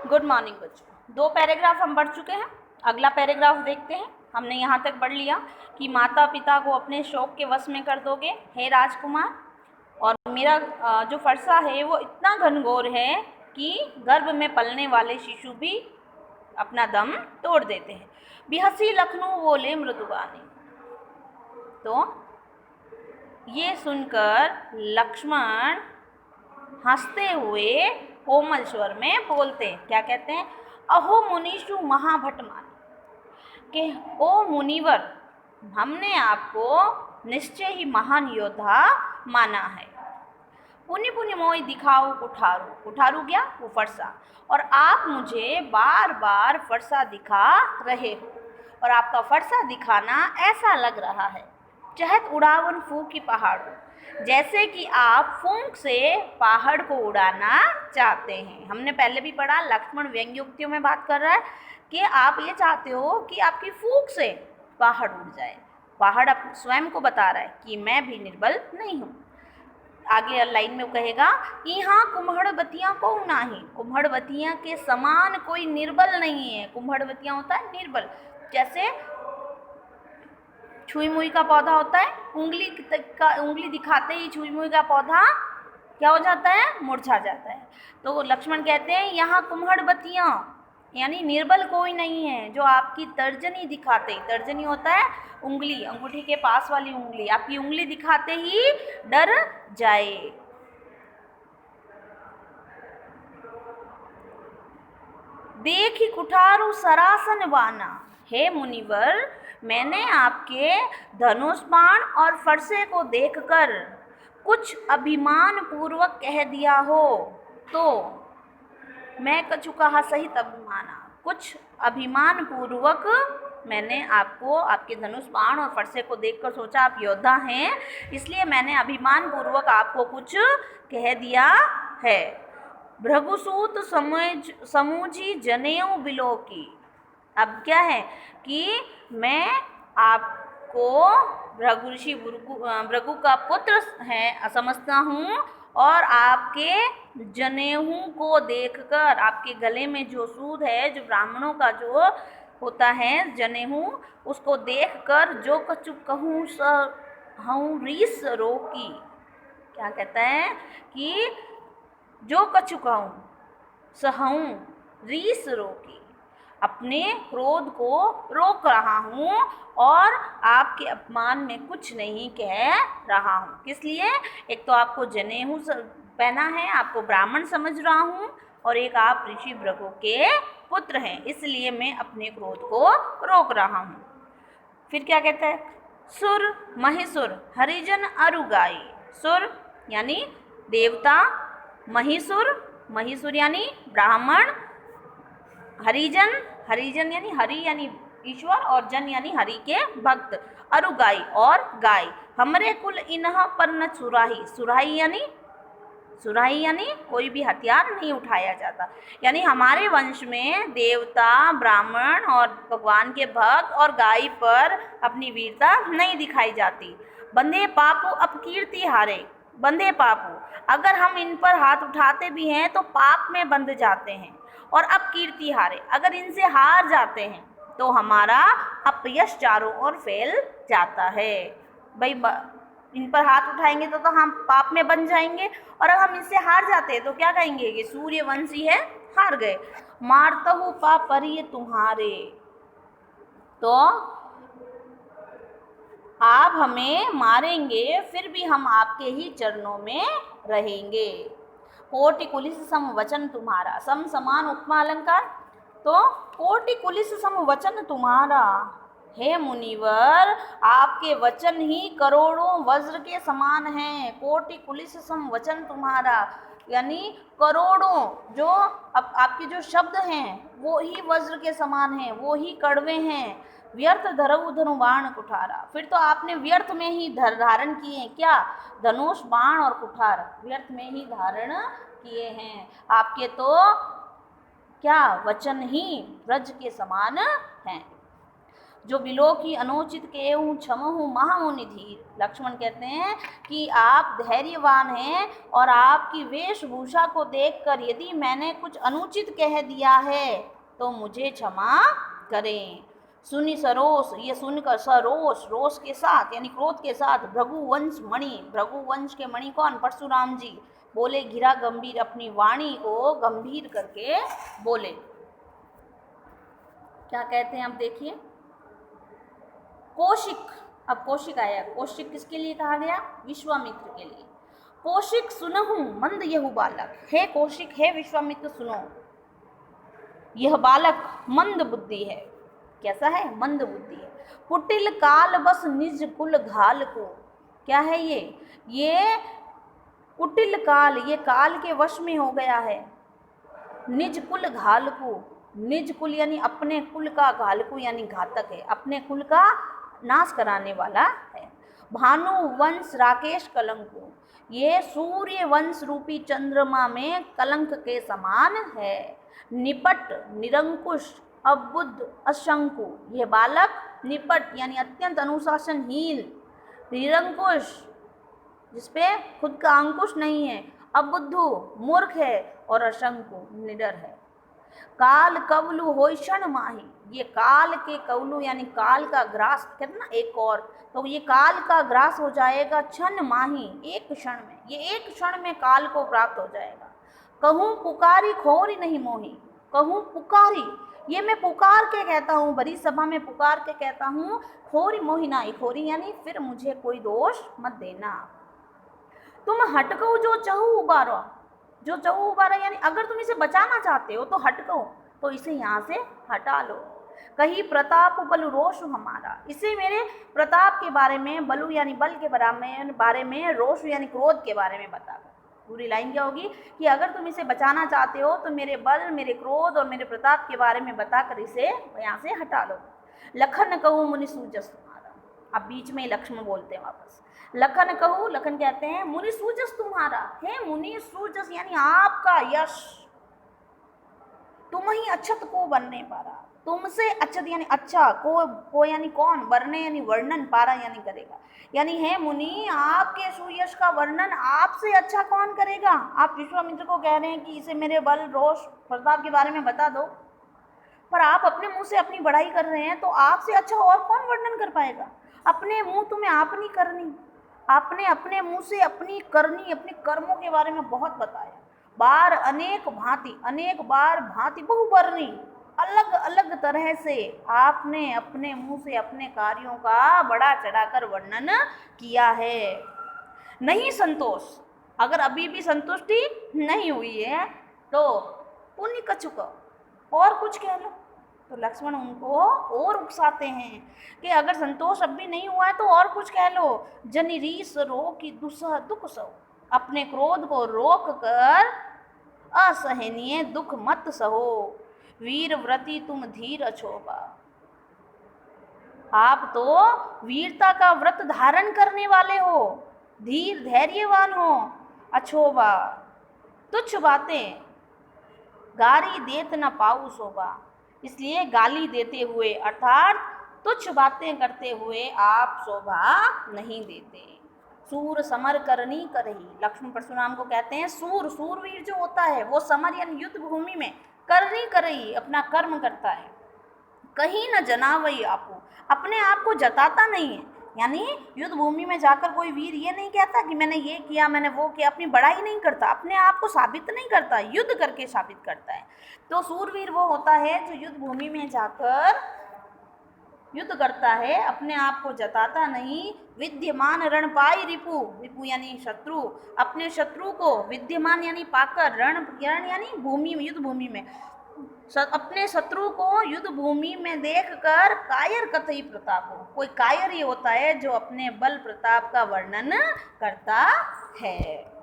Good morning बच्चों। 2 paragraph हम पढ़ चुके हैं। अगला पैराग्राफ देखते हैं। हमने यहाँ तक पढ़ लिया कि माता पिता को अपने शौक के वश में कर दोगे हे राजकुमार, और मेरा जो फरसा है वो इतना घनघोर है कि गर्भ में पलने वाले शिशु भी अपना दम तोड़ देते हैं। बिहसी लखनऊ बोले मृदुगानी। तो ये सुनकर लक्ष्मण हंसते हुए कोमल स्वर में बोलते हैं। क्या कहते हैं? अहो मुनीषु महाभटमानी, कि ओ मुनिवर, हमने आपको निश्चय ही महान योद्धा माना है। पुनि पुनि मोई दिखाओ कुठारू। कुठारू क्या? वो फरसा। और आप मुझे बार बार फरसा दिखा रहे हो, और आपका फरसा दिखाना ऐसा लग रहा है चहत उड़ावन फूकी पहाड़ों, जैसे कि आप फूंक से पहाड़ को उड़ाना चाहते हैं। हमने पहले भी पढ़ा, लक्ष्मण व्यंग्योक्तियों में बात कर रहा है कि आप ये चाहते हो कि आपकी फूंक से पहाड़ उड़ जाए। पहाड़ आप स्वयं को बता रहा है कि मैं भी निर्बल नहीं हूँ। आगे लाइन में कहेगा, यहाँ कुम्हड़बतियाँ को नाही, कुम्हड़बतियाँ के समान कोई निर्बल नहीं है। कुम्हड़बतियाँ होता है निर्बल, जैसे छुई मुई का पौधा होता है, उंगली दिखाते ही छुई मुई का पौधा क्या हो जाता है? मुरझा जाता है। तो लक्ष्मण कहते हैं यहाँ कुम्हड़बतियाँ यानी निर्बल कोई नहीं है जो आपकी तर्जनी दिखाते ही, तर्जनी होता है उंगली, अंगूठी के पास वाली उंगली, आपकी उंगली दिखाते ही डर जाए। देखी कुठारू सरासन बाना, हे मुनिवर, मैंने आपके धनुष बाण और फरसे को देखकर कुछ अभिमान पूर्वक कह दिया हो तो मैं कछु कहा सहित अभिमाना। कुछ अभिमान पूर्वक मैंने आपको आपके धनुष बाण और फरसे को देखकर सोचा आप योद्धा हैं, इसलिए मैंने अभिमान पूर्वक आपको कुछ कह दिया है। भृगुसूत समूझी जनेऊ बिलो की। अब क्या है कि मैं आपको भृगु ऋषि भृगु का पुत्र है समझता हूँ, और आपके जनेऊ को देखकर, आपके गले में जो सूद है, जो ब्राह्मणों का जो होता है जनेऊ, उसको देखकर जो कछु कहूँ सहूँ रीस रोकी। क्या कहता है कि जो कछु कहूँ सहूँ रीस रोकी, अपने क्रोध को रोक रहा हूँ और आपके अपमान में कुछ नहीं कह रहा हूँ। किस लिए? एक तो आपको जनेऊ पहना है, आपको ब्राह्मण समझ रहा हूँ, और एक आप ऋषि भृगु के पुत्र हैं, इसलिए मैं अपने क्रोध को रोक रहा हूँ। फिर क्या कहता है? सुर महिसुर हरिजन अरुगाई। सुर यानी देवता, महिसुर, महिसुर यानी ब्राह्मण, हरिजन, हरिजन यानी हरि यानी ईश्वर, और जन यानी हरि के भक्त, अरुगाई और गाय। हमरे कुल इन्ह पर न सुराही। सुराही यानी कोई भी हथियार नहीं उठाया जाता, यानी हमारे वंश में देवता, ब्राह्मण और भगवान के भक्त और गाय पर अपनी वीरता नहीं दिखाई जाती। बंधे पापू अपकीर्ति हारे। बंधे पापू, अगर हम इन पर हाथ उठाते भी हैं तो पाप में बंध जाते हैं, और अपकीर्ति हारे, अगर इनसे हार जाते हैं तो हमारा अपयश चारों ओर फैल जाता है। भाई इन पर हाथ उठाएंगे तो हम पाप में बन जाएंगे, और अगर हम इनसे हार जाते हैं तो क्या कहेंगे कि सूर्यवंशी है, हार गए। मारतहु पाप परिय तुम्हारे। तो आप हमें मारेंगे फिर भी हम आपके ही चरणों में रहेंगे। कोटि कुलिस सम वचन तुम्हारा। सम समान उपमा अलंकार। तो कोटि कुलिस सम वचन तुम्हारा, हे मुनिवर, आपके वचन ही करोड़ों वज्र के समान हैं। कोटि कुलिस सम वचन तुम्हारा यानी करोड़ों जो आपके जो शब्द हैं वो ही वज्र के समान हैं, वो ही कड़वे हैं। व्यर्थ धरऊ धनु बाण कुठारा। फिर तो आपने व्यर्थ में ही धारण किए हैं। क्या? धनुष, बाण और कुठार व्यर्थ में ही धारण किए हैं। आपके तो क्या वचन ही ब्रज के समान हैं। जो बिलो की अनुचित केहूँ क्षमहु महामुनिधि। लक्ष्मण कहते हैं कि आप धैर्यवान हैं और आपकी वेशभूषा को देखकर यदि मैंने कुछ अनुचित कह दिया है तो मुझे क्षमा करें। सुनी सरोष, ये सुनकर सरोष, रोष के साथ यानी क्रोध के साथ, भृगुवंश मणि, भृगुवंश के मणि कौन? परशुराम जी बोले घिरा गंभीर, अपनी वाणी को गंभीर करके बोले। क्या कहते हैं अब देखिए, कौशिक, अब कौशिक आया। कौशिक किसके लिए कहा गया? विश्वामित्र के लिए। कौशिक सुनहु मंद यहु बालक, हे कौशिक, हे विश्वामित्र सुनो, यह बालक मंद बुद्धि है। कैसा है? मंद बुद्धि है। कुटिल काल बस निज कुल घाल को, क्या है ये कुटिल काल, ये काल के वश में हो गया है। निज कुल घाल को, निज कुल यानी अपने कुल का, घाल को यानी घातक है, अपने कुल का नाश कराने वाला है। भानु वंश राकेश कलंक, ये सूर्य वंश रूपी चंद्रमा में कलंक के समान है। निपट निरंकुश अबुद्ध अशंकु, ये बालक निपट यानी अत्यंत अनुशासनहीन, निरंकुश जिसपे खुद का अंकुश नहीं है, अबुद्धू मूर्ख है, और अशंकु निडर है। काल कवलु होई क्षण माही, ये काल के कवलु यानी काल का ग्रास, कहते ना एक और, तो ये काल का ग्रास हो जाएगा क्षण माही, एक क्षण में, ये एक क्षण में काल को प्राप्त हो जाएगा। कहूँ पुकारी खोरी नहीं मोही, कहूँ पुकारी, ये मैं पुकार के कहता हूँ, बड़ी सभा में पुकार के कहता हूँ, खोरी मोही नाई, खोरी यानी फिर मुझे कोई दोष मत देना। तुम हटको जो चहु उबारो, जो चहु उबारा यानी अगर तुम इसे बचाना चाहते हो तो हटको, तो इसे यहाँ से हटा लो। कहीं प्रताप बलु रोष हमारा, इसे मेरे प्रताप के बारे में, बलु यानी बल के बारे में, रोष यानी क्रोध के बारे में बता। पूरी लाइन क्या होगी कि अगर तुम इसे बचाना चाहते हो तो मेरे बल, मेरे क्रोध और मेरे प्रताप के बारे में बताकर इसे यहाँ से हटा लो। लखन कहूँ मुनि सूजस तुम्हारा, अब बीच में लक्ष्मण बोलते हैं वापस। लखन कहूँ, लखन कहते हैं मुनि सूजस तुम्हारा, हे मुनि सूजस यानी आपका यश, तुम ही अक्षत को बनने पारा, तुमसे अक्षत यानी अच्छा, को यानी कौन, वर्णे यानी वर्णन, पारा यानी करेगा, यानी हे मुनि आपके सुयश का वर्णन आपसे अच्छा कौन करेगा। आप विश्वामित्र को कह रहे हैं कि इसे मेरे बल, रोष, प्रताप के बारे में बता दो, पर आप अपने मुंह से अपनी बढ़ाई कर रहे हैं, तो आपसे अच्छा और कौन वर्णन कर पाएगा। अपने मुंह तुम्हें आपनी करनी, आपने अपने मुंह से अपनी करनी, अपने कर्मों के बारे में बहुत बताया, बार अनेक भांति, अनेक बार भांति बहुवर्णी, अलग अलग तरह से आपने अपने मुंह से अपने कार्यों का बड़ा चढ़ाकर वर्णन किया है। नहीं संतोष, अगर अभी भी संतुष्टि नहीं हुई है तो पुण्य कछुक, और कुछ कह लो। तो लक्ष्मण उनको और उकसाते हैं कि अगर संतोष अब भी नहीं हुआ है तो और कुछ कह लो। जनि रीस रो की दुसह दुख सहो, अपने क्रोध को रोक कर असहनीय दुख मत सहो। वीर व्रति तुम धीर अछोबा, आप तो वीरता का व्रत धारण करने वाले हो, धीर धैर्यवान हो। अछोबा तुच्छ बातें गारी देत न पाऊ शोभा, इसलिए गाली देते हुए अर्थात तुच्छ बातें करते हुए आप शोभा नहीं देते। सूर समर करनी करही, लक्ष्मण परशुराम को कहते हैं सूर, सूरवीर जो होता है वो समर यानी युद्ध भूमि में करनी करही अपना कर्म करता है। कहीं न जनावई आपू, अपने आप को जताता नहीं है, यानी युद्ध भूमि में जाकर कोई वीर ये नहीं कहता कि मैंने ये किया, मैंने वो किया, अपनी बड़ाई नहीं करता, अपने आप को साबित नहीं करता, युद्ध करके साबित करता है। तो सूरवीर वो होता है जो युद्ध भूमि में जाकर युद्ध करता है, अपने आप को जताता नहीं। विद्यमान रण पाई रिपु, रिपु यानी शत्रु, अपने शत्रु को विद्यमान यानी पाकर, रण यानी भूमि, युद्ध भूमि में अपने शत्रु को युद्ध भूमि में देखकर कायर कथई प्रताप हो, कोई कायर ये होता है जो अपने बल प्रताप का वर्णन करता है।